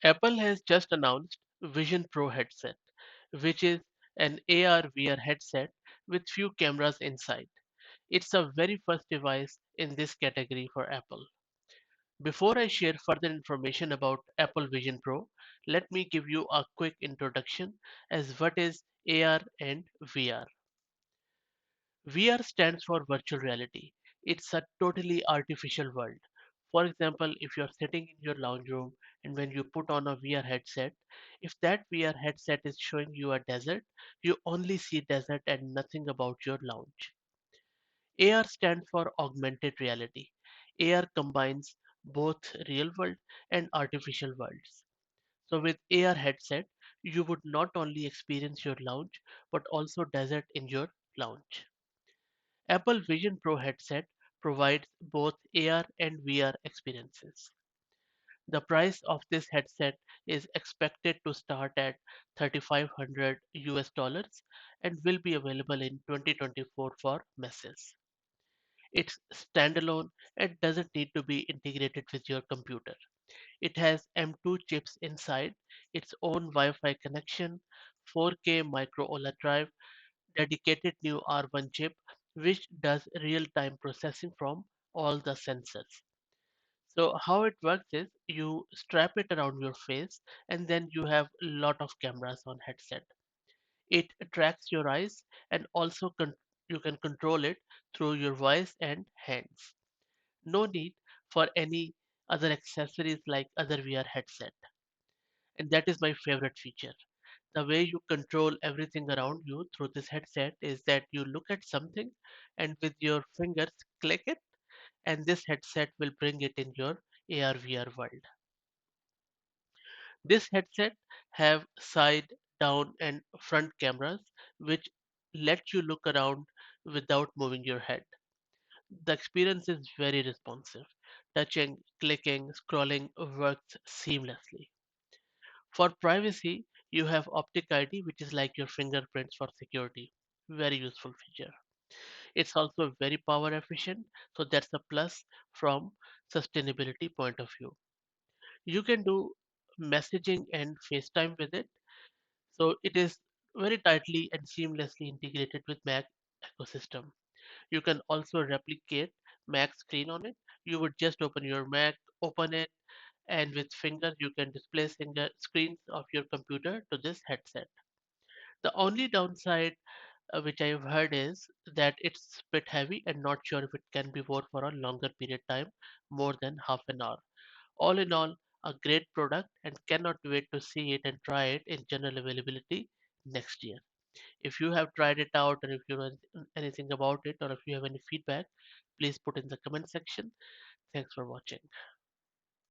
Apple has just announced Vision Pro headset, which is an AR VR headset with few cameras inside. It's the very first device in this category for Apple. Before I share further information about Apple Vision Pro, let me give you a quick introduction as what is AR and VR. VR stands for virtual reality. It's a totally artificial world. For example, if you're sitting in your lounge room and when you put on a VR headset, if that VR headset is showing you a desert, you only see desert and nothing about your lounge. AR stands for augmented reality. AR combines both real world and artificial worlds. So with AR headset, you would not only experience your lounge but also desert in your lounge. Apple Vision Pro headset provides both AR and VR experiences. The price of this headset is expected to start at 3500 US dollars and will be available in 2024 for masses. It's standalone and doesn't need to be integrated with your computer. It has M2 chips inside, its own Wi-Fi connection, 4K micro OLED drive, dedicated new R1 chip which does real-time processing from all the sensors. So how it works is you strap it around your face and then you have a lot of cameras on headset. It tracks your eyes and also you can control it through your voice and hands. No need for any other accessories like other VR headset. And that is my favorite feature. The way you control everything around you through this headset is that you look at something and with your fingers click it, and this headset will bring it in your AR VR world. This headset have side, down and front cameras which let you look around without moving your head. The experience is very responsive. Touching, clicking, scrolling works seamlessly. For privacy, you have Optic ID, which is like your fingerprints for security. Very useful feature. It's also very power efficient, so that's a plus from sustainability point of view. You can do messaging and FaceTime with it, so it is very tightly and seamlessly integrated with Mac ecosystem. You can also replicate Mac screen on it. You would just open your Mac, open it, and with fingers you can display screens of your computer to this headset. The only downside which I've heard is that it's a bit heavy and not sure if it can be worn for a longer period time, more than half an hour. All in all, a great product and cannot wait to see it and try it in general availability next year. If you have tried it out or if you know anything about it or if you have any feedback, please put in the comment section. Thanks for watching.